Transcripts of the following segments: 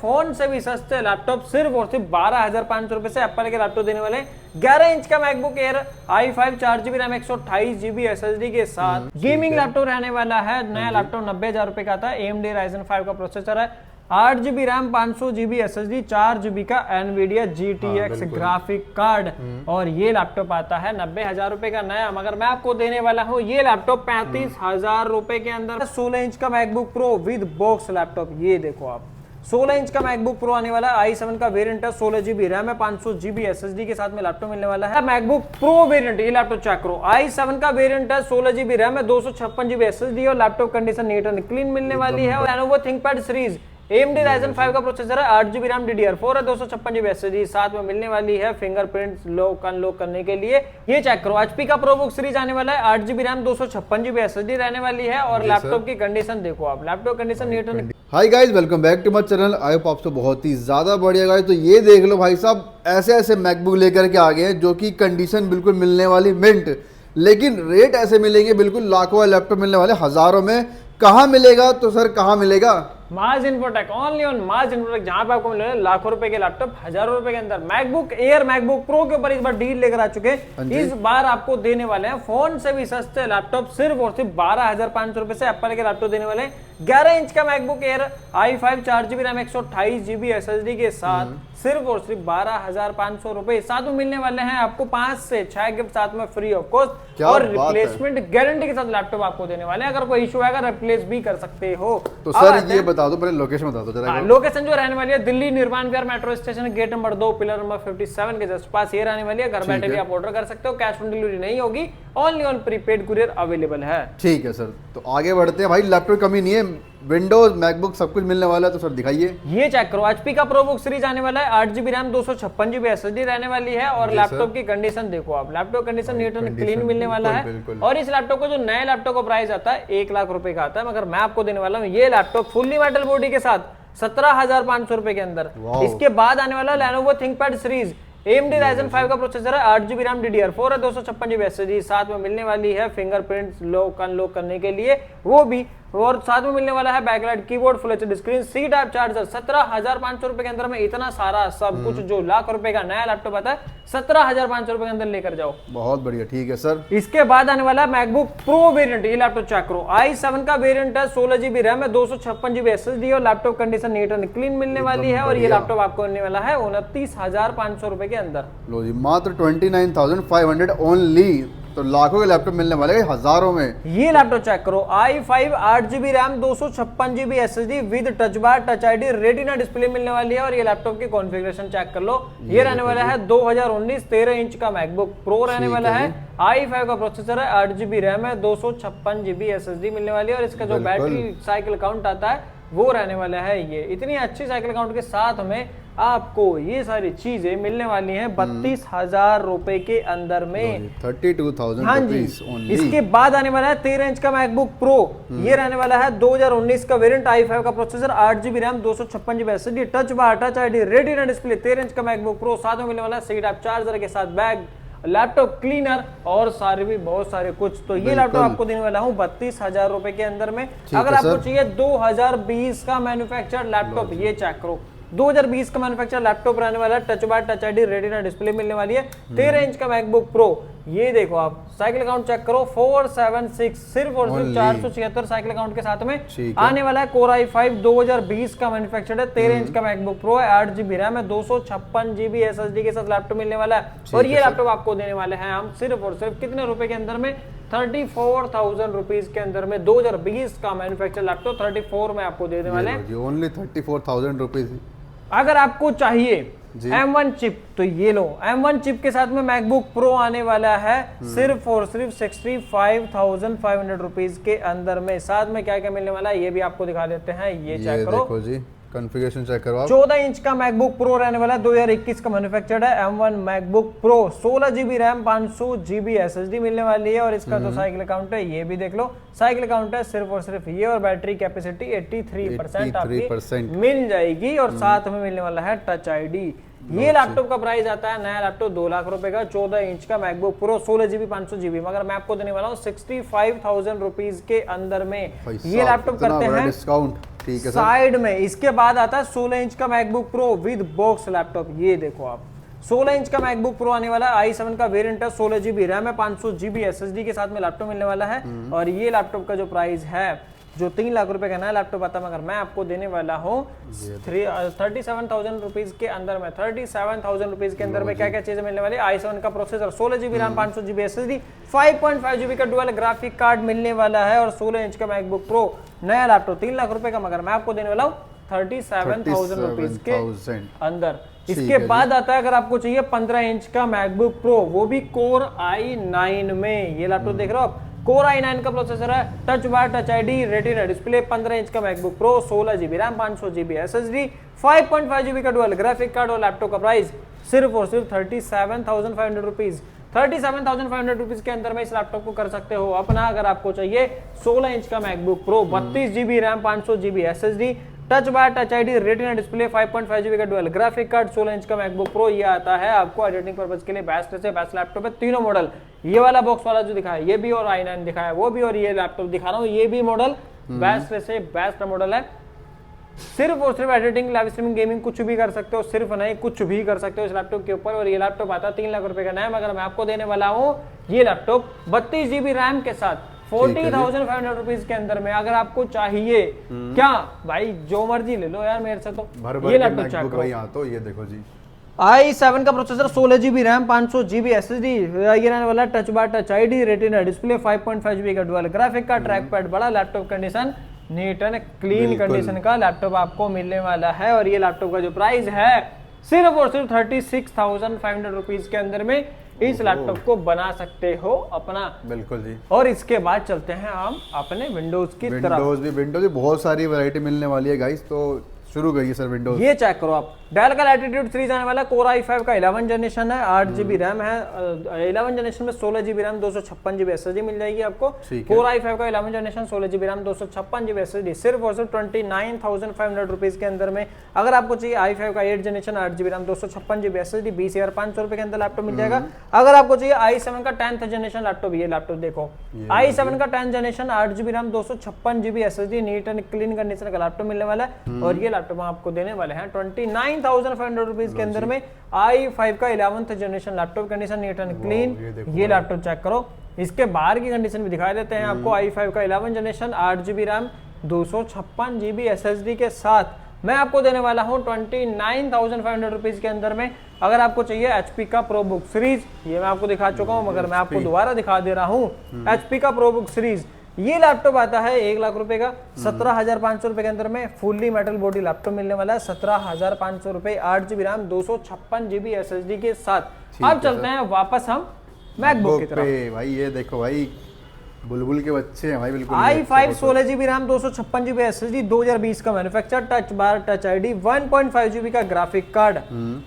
Phone से भी सस्ते लैपटॉप सिर्फ और सिर्फ 12,500 रुपए से एप्पल के लैपटॉप देने वाले 11 इंच का MacBook air i5 4GB RAM 128GB SSD के साथ गेमिंग लैपटॉप रहने वाला है। नया लैपटॉप 90,000 रुपए का था। AMD Ryzen 5 का प्रोसेसर है, 8GB RAM 500GB SSD 4GB का NVIDIA GTX ग्राफिक कार्ड और ये लैपटॉप आता है 90,000 रुपए का नया। मगर मैं आपको देने वाला हूँ ये लैपटॉप 35,000 रुपए के अंदर 16 इंच का MacBook pro with box laptop. ये देखो आप 16 इंच का मैकबुक प्रो आने वाला है। i7 का वेरिएंट है, 16GB रैम है, 500GB SSD के साथ में लैपटॉप मिलने वाला है। मैकबुक प्रो वेरिएंट ये लैपटॉप चेक करो। i7 का वेरिएंट है, 16GB रैम है, 256GB SSD और laptop condition neat and clean मिलने वाली है। और Lenovo ThinkPad series AMD Ryzen 5 का प्रोसेसर है, 8GB रैम DDR4 है, 256GB SSD साथ में मिलने वाली है। फिंगरप्रिंट लॉक अनलॉक करने के लिए ये चेक करो। HP का प्रोबुक सीरीज आने वाला है, 8GB रैम 256GB SSD रहने वाली है। और लैपटॉप की कंडीशन देखो आप, laptop condition neat and. Hi guys, welcome back to my channel. I hope आप सब बहुत ही ज्यादा बढ़िया गाइस। तो ये देख लो भाई साहब, ऐसे ऐसे मैकबुक लेकर के आ गए हैं जो कि कंडीशन बिल्कुल मिलने वाली मिंट, लेकिन रेट ऐसे मिलेंगे बिल्कुल लाखों लैपटॉप मिलने वाले हजारों में। कहाँ मिलेगा तो सर कहाँ मिलेगा? माज इन्फोटेक, ओनली ऑन माज इन्फोटेक, जहां पे आपको मिलेगा लाखों रुपए के लैपटॉप हजारों रुपए के अंदर। मैकबुक एयर मैकबुक प्रो के ऊपर इस बार डील लेकर आ चुके हैं। इस बार आपको देने वाले हैं फोन से भी सस्ते लैपटॉप सिर्फ और सिर्फ 12,500 रुपए से एप्पल के लैपटॉप देने वाले हैं। 11 इंच का MacBook air i5 4GB RAM 128GB SSD के साथ सिर्फ और सिर्फ 12,500 रुपए। साथ में मिलने वाले हैं आपको 5 से 6 गिफ्ट साथ में फ्री ऑफ कॉस्ट और रिप्लेसमेंट गारंटी के साथ लैपटॉप आपको देने वाले हैं। अगर कोई इशू आएगा रिप्लेस भी कर सकते हो। तो सर ये बता दो, पहले लोकेशन बता दो जरा। लोकेशन जो रहने वाली है Delhi Nirman Vihar metro station gate number 2 pillar number 57 के जस्ट पास ये रहने वाली है। घर बैठे भी आप ऑर्डर कर सकते हो, कैश ऑन डिलीवरी नहीं होगी, only on prepaid courier available है। ठीक है सर, तो आगे बढ़ते हैं भाई। लैपटॉप कमी नहीं है, विंडोज मैकबुक सब कुछ मिलने वाला है, तो सर दिखाइए। ये चेक करो, HP का प्रोबुक सीरीज आने वाला है, 8GB रैम 256GB SSD रहने वाली है। और लैपटॉप की कंडीशन देखो आप, laptop condition neat and clean मिलने वाला है। और इस लैपटॉप को जो नए लैपटॉप का प्राइस आता है 1 लाख रुपए का आता है, मगर मैं आपको देने वाला हूँ ये लैपटॉप फुल्ली मेटल बॉडी के साथ 17,500 रुपए के अंदर। इसके बाद आने वाला Lenovo ThinkPad series AMD Ryzen 5 का प्रोसेसर है, 8GB रैम DDR4 है, 256GB SSD साथ में मिलने वाली है। फिंगरप्रिंट लॉक अनलॉक करने के लिए वो भी, और साथ में मिलने वाला है backlight keyboard, full HD screen, C type charger. 17,500 रुपए के अंदर में इतना सारा सब कुछ जो लाख रुपए का नया लैपटॉप आता है 17,500 रुपए के अंदर लेकर जाओ। बहुत बढ़िया, ठीक है सर। इसके बाद आने वाला है मैकबुक प्रो वेरिएंट। ये लैपटॉप चेक करो, i7 का वेरिएंट है, 16GB रैम है, 256GB SSD और laptop condition neat and clean मिलने वाली है। और ये लैपटॉप आपको मिलने वाला है 29,500 रुपए के अंदर। लो जी, मात्र 29,500 ओनली। तो लाखों के लैपटॉप मिलने वाले हैं हजारों में। ये लैपटॉप चेक करो, i5 8GB RAM 256GB SSD with touch bar touch ID retina display मिलने वाली है। और ये लैपटॉप की कॉन्फ़िगरेशन चेक कर लो। ये रहने वाला है 2019 13 इंच का मैकबुक प्रो रहने वाला है, i5 का प्रोसेसर है, 8GB रैम है, 256GB SSD मिलने वाली है। और इसका जो बैटरी साइकिल काउंट आता है वो रहने वाला है ये। इतनी अच्छी साइकिल काउंट के साथ में आपको ये सारी चीजें मिलने वाली हैं 32,000 रुपए के अंदर में, 32,000 हाँ जी। इसके बाद आने वाला है 13 इंच का मैकबुक प्रो। ये रहने वाला है 2019 का वेरिएंट, i5 का processor, 8GB RAM 256GB SSD touch bar touch ID retina display, 13 inch का मैकबुक प्रो साथ में मिलने वाला है सी टाइप चार्जर के साथ बैग, लैपटॉप क्लीनर और सारे भी बहुत सारे कुछ। तो ये लैपटॉप आपको देने वाला हूँ 32,000 रुपए के अंदर में। अगर आपको चाहिए 2020 का मैन्युफैक्चर लैपटॉप, ये चेक करो, 2020 का मैन्युफैक्चर लैपटॉप रहने वाला है, touch bar touch ID retina display मिलने वाली है, 13 इंच का मैकबुक प्रो। ये देखो आप साइकिल काउंट चेक करो, 476 सिर्फ और सिर्फ 476 साइकिल काउंट के साथ में आने वाला है। कोर i5 2020 का मैन्युफैक्चर है, 13 इंच का मैकबुक प्रो है, 8GB रैम है, 256GB SSD के साथ लैपटॉप मिलने वाला है। और ये लैपटॉप आपको देने वाले हैं हम सिर्फ और सिर्फ कितने रुपए के अंदर में? 34,000 रुपीज के अंदर में। 2020 का मैन्युफैक्चर लैपटॉप 34 में आपको देने वाले हैं, ओनली 34,000 रुपीज। अगर आपको चाहिए M1 चिप तो ये लो, M1 चिप के साथ में मैकबुक प्रो आने वाला है सिर्फ और सिर्फ 65,500 रुपीज के अंदर में। साथ में क्या क्या मिलने वाला है ये भी आपको दिखा देते हैं, ये चेक करो। देखो जी, कॉन्फ़िगरेशन चेक करो आप। 14 इंच का मैकबुक प्रो रहने वाला है, 2021 का मैन्युफैक्चर्ड है, M1 MacBook pro, 16GB RAM 500GB SSD मिलने वाली है। और इसका जो साइकिल काउंट है ये भी देख लो, साइकिल काउंट है सिर्फ और सिर्फ ये। और बैटरी कैपेसिटी 83% आपकी मिल जाएगी। और साथ में मिलने वाला है टच आईडी। ये लैपटॉप का प्राइस आता है नया लैपटॉप 2 लाख रुपए का, 14 इंच का मैकबुक प्रो 16 GB 500 GB, मगर मैं आपको देने वाला हूँ 65,000 रुपीज के अंदर में ये लैपटॉप करते हैं डिस्काउंट। ठीक है साइड में। इसके बाद आता है 16 इंच का MacBook pro with box laptop. ये देखो आप 16 इंच का मैकबुक प्रो आने वाला है, i7 का वेरिएंट है, 16 GB रैम है, 500 GB SSD के साथ में लैपटॉप मिलने वाला है। और ये लैपटॉप का जो प्राइस है जो 3 लाख रुपए का नया लैपटॉप आता है, मगर मैं आपको देने वाला हूँ 37,000 रुपीज के अंदर में। 37,000 रुपीज के अंदर में क्या क्या चीजें मिलने वाली है? i7 का processor, 16 GB RAM, 500 GB SSD, 5.5 GB का डुअल ग्राफिक कार्ड मिलने वाला है और 16 इंच का मैकबुक प्रो नया लैपटॉप 3 लाख रुपए का, मगर मैं आपको देने वाला हूँ 37,000 रुपीज के अंदर। इसके बाद आता है अगर आपको चाहिए 15 इंच का मैकबुक प्रो, वो भी कोर i9 में। ये लैपटॉप देख रहे हो आप, कोर i9 का प्रोसेसर है, touch bar, touch ID, retina display, 15 inch का MacBook Pro, 16 GB RAM, 500 GB SSD, 5.5 GB का डुअल ग्राफिक कार्ड और लैपटॉप का प्राइस सिर्फ और सिर्फ 37,500 रुपीज। 37,500 रुपीज के अंदर में इस लैपटॉप को कर सकते हो अपना। अगर आपको चाहिए 16 इंच का MacBook pro, 32 GB RAM, 500 GB SSD, touch bar, touch ID, retina display, 5.5 GB का डुअल ग्राफिक कार्ड, 16 इंच का मैकबुक प्रो, ये आता है आपको एडिटिंग पर्पस के लिए बेस्ट से बेस्ट लैपटॉप है। तीनों मॉडल, ये वाला बॉक्स वाला जो दिखा है ये भी, और i9 दिखा है वो भी, और ये लैपटॉप दिखा रहा हूँ ये भी मॉडल बेस्ट से बेस्ट मॉडल है। सिर्फ और सिर्फ एडिटिंग, लाइव स्ट्रीमिंग, गेमिंग कुछ भी कर सकते हो, सिर्फ नहीं कुछ भी कर सकते हो इस लैपटॉप के ऊपर। और ये लैपटॉप आता है 3 लाख रुपए का नया, मगर मैं आपको देने वाला हूँ ये लैपटॉप 32 GB रैम के साथ 40,500 रुपीज के अंदर में। अगर आपको चाहिए क्या भाई जो मर्जी ले लो यार मेरे से, तो ये लैपटॉप चेक करो। यहाँ तो ये देखो जी, i7 का processor, 16 GB RAM, 500 GB SSD, ये रहने वाला touch bar, touch ID, retina display, 5.5 GB का dual graphic card, track pad बड़ा, laptop condition neat and clean condition का लैपटॉप आपको मिलने वाला है। और ये लैपटॉप का जो प्राइस है सिर्फ और सिर्फ 36,500 रुपीज के अंदर में इस लैपटॉप को बना सकते हो अपना। बिल्कुल जी। और इसके बाद चलते हैं हम अपने विंडोज की तरफ। विंडोज भी बहुत सारी वैरायटी मिलने वाली है गाइस, तो शुरू करिए सर विंडोज। ये चेक करो आप, डेल का लैटिट्यूड सीरीज आने वाला, कोर i5 का 11 जनरेशन है, 8 GB रैम है, 11 जनरेशन में 16 GB रैम, 256 GB SSD मिल जाएगी आपको। कोर i5 का 11 generation, 16 GB RAM, 256 GB SSD, सिर्फ और सिर्फ 29,500 रुपीज के अंदर में। अगर आपको चाहिए i5 का 8 generation, 8 GB RAM, 256 GB SSD, 20,500 रुपए के अंदर लैपटॉप मिल जाएगा। अगर आपको चाहिए i7 का 10th जनरेशन लैपटॉप, ये लैपटॉप देखो, i7 का 10th generation, 8 GB RAM, 256 GB SSD, NEET and clean condition का लैपटॉप मिलने वाला है। और ये लैपटॉप आपको देने वाले हैं 29,500 रुपीज के अंदर में। i5 का 11th generation laptop, condition neat and clean. ये लैपटॉप चेक करो, इसके बाहर की कंडीशन भी दिखा देते हैं आपको। i5 का 11 generation, 8 GB RAM, 256 GB SSD के साथ मैं आपको देने वाला हूं 29,500 रुपीज के अंदर में। अगर आपको चाहिए HP का प्रोबुक सीरीज, ये मैं आपको दिखा चुका हूं मगर मैं आपको दोबारा दिखा दे रहा हूं। HP का प्रोबुक सीरीज, ये लैपटॉप आता है 1 लाख रुपए का, 17,500 रुपए के अंदर में फुल्ली मेटल बॉडी लैपटॉप मिलने वाला है, 17,500 रुपए, 8 GB रैम, 256 GB SSD के साथ। अब चलते हैं वापस हम मैकबुक की तरफ। भाई ये देखो भाई, बुलबुल के बच्चे हैं भाई बिल्कुल। i5 16 GB RAM, 256 GB SSD, 2020 का manufacture, touch bar, touch ID, 1.5 GB का ग्राफिक कार्ड।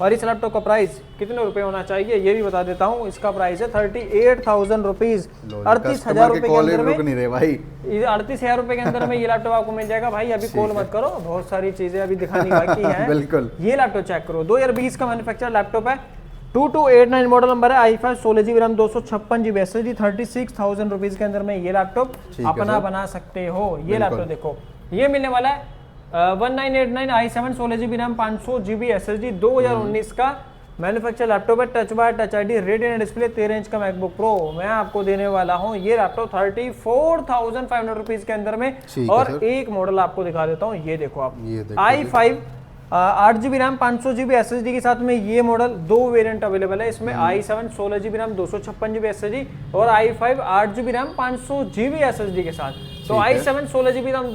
और इस लैपटॉप का प्राइस कितने रुपए होना चाहिए ये भी बता देता हूँ। इसका प्राइस है 38,000 रुपीज, 38,000 रुपए के अंदर में। 38,000 रुपए के अंदर में ये लैपटॉप आपको मिल जाएगा। भाई अभी कॉल मत करो, बहुत सारी चीजें अभी दिखानी बाकी है। बिल्कुल, ये लैपटॉप चेक करो, 2020 का मैन्युफैक्चर लैपटॉप है, 2289 मॉडल नंबर है, i5 16 GB RAM, 256 GB SSD, 36,000 rupees के अंदर में ये लैपटॉप अपना बना सकते हो। ये लैपटॉप देखो, ये मिलने वाला है 1989 i7 16 GB RAM, 500 GB SSD, 2019 का मैन्युफैक्चर लैपटॉप है, touch bar, touch ID, retina display, 13 inch का मैकबुक प्रो। मैं आपको देने वाला हूँ ये लैपटॉप 34,500 रुपीज के अंदर में। और एक मॉडल आपको दिखा देता हूँ, ये देखो आप, i5 8 GB RAM, 500 GB SSD के साथ में ये मॉडल, 2 वेरिएंट अवेलेबल है इसमें, i7 16 GB RAM, 256 GB SSD और i5 8 GB RAM, 500 GB SSD के साथ। तो i7 16 GB RAM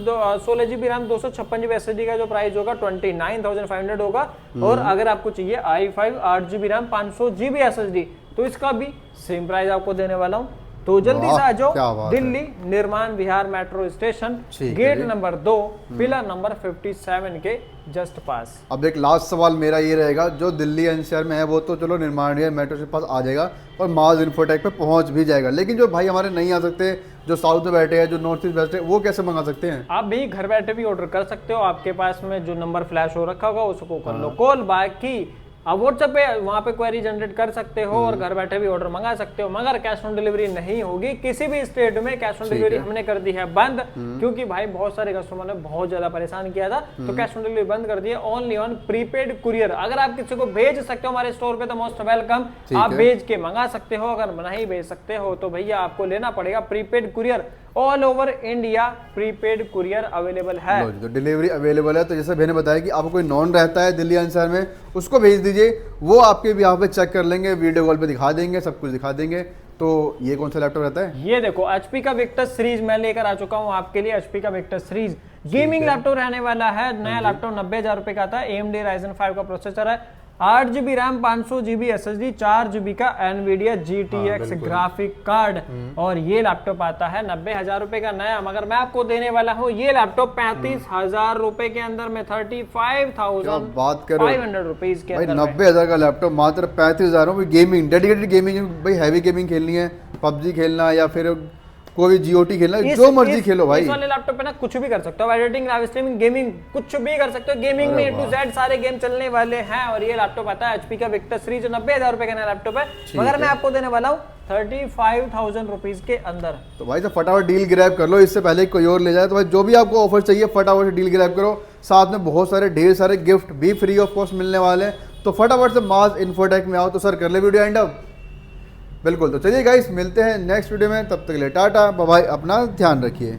256 GB SSD का जो प्राइस होगा 29,500 होगा। और अगर आपको चाहिए i5 8 GB RAM, 500 GB SSD, तो इसका भी सेम प्राइस आपको देने वाला हूँ। तो जल्दी से आ जाओ, Delhi Nirman Vihar metro station, gate number 2, pillar number 57 के जस्ट पास। अब एक लास्ट सवाल मेरा ये रहेगा, जो दिल्ली एनसीआर में है वो तो चलो निर्माण विहार मेट्रो के पास आ जाएगा और माज इन्फोटेक पे पहुंच भी जाएगा, लेकिन जो भाई हमारे नहीं आ सकते, जो साउथ में बैठे हैं, जो नॉर्थ ईस्ट बैठे हैं, वो कैसे मंगा सकते हैं? आप भी घर बैठे भी ऑर्डर कर सकते हो, आपके पास में जो नंबर फ्लैश हो रखा होगा उसको कर लो कॉल। बाकी आप व्हाट्सएप पे वहां पे क्वेरी जनरेट कर सकते हो और घर बैठे भी ऑर्डर मंगा सकते हो, मगर कैश ऑन डिलीवरी नहीं होगी किसी भी स्टेट में। कैश ऑन डिलीवरी हमने कर दी है बंद, क्योंकि भाई बहुत सारे कस्टमर ने बहुत ज्यादा परेशान किया था, तो कैश ऑन डिलीवरी बंद कर दी है। ओनली ऑन प्रीपेड कुरियर, अगर आप किसी को भेज सकते हो हमारे स्टोर पे तो मोस्ट वेलकम, आप भेज के मंगा सकते हो। अगर नहीं भेज सकते हो तो भैया आपको लेना पड़ेगा prepaid courier. All over India prepaid courier available है, तो डिलीवरी अवेलेबल है। तो जैसे मैंने बताया कि आपको कोई नॉन रहता है दिल्ली एनसीआर में, उसको भेज दीजिए, वो आपके भी यहाँ पे चेक कर लेंगे, वीडियो कॉल पे दिखा देंगे, सब कुछ दिखा देंगे। तो ये कौन सा लैपटॉप रहता है? ये देखो HP का विक्टस सीरीज मैं लेकर आ चुका हूँ आपके लिए। HP का विक्टस सीरीज गेमिंग लैपटॉप रहने वाला है। नया लैपटॉप 90,000 रुपए का था। AMD Ryzen 5 का प्रोसेसर है, 8GB RAM, 500GB SSD, 4GB का NVIDIA GTX ग्राफिक कार्ड, और ये लैपटॉप आता है 90,000 रुपए का नया। मगर मैं आपको देने वाला हूँ ये लैपटॉप 35,000 रुपए के अंदर में, 35,500 रुपीज के भाई अंदर। 90,000 का लैपटॉप मात्र 35,000 में। गेमिंग, डेडिकेटेड गेमिंग, भाई हैवी गेमिंग खेलनी है, PUBG खेलना या फिर कोई GOT खेलना, जो मर्जी खेलो भाई। इस वाले लैपटॉप पे ना कुछ भी कर सकते हो, एडिटिंग, लाइव स्ट्रीमिंग, गेमिंग, कुछ भी कर सकते हो। गेमिंग में A to Z सारे गेम चलने वाले हैं। और ये लैपटॉप आता है HP का विक्टस सीरीज, 90,000 रुपए का नया लैपटॉप है, मगर मैं आपको देने वाला हूँ 35,000 रुपीज के अंदर। तो भाई तो फटाफट डील ग्रैब कर लो, इससे पहले कोई और ले जाए। तो भाई जो भी आपको ऑफर चाहिए फटाफट से डील ग्रैब करो, साथ में बहुत सारे ढेर सारे गिफ्ट भी फ्री ऑफ कॉस्ट मिलने वाले हैं। तो फटाफट से माज इन्फोटेक में आओ। तो सर कर ले वीडियो एंड अप। बिल्कुल, तो चलिए गाइस मिलते हैं नेक्स्ट वीडियो में, तब तक के लिए टाटा बाय बाय, अपना ध्यान रखिए।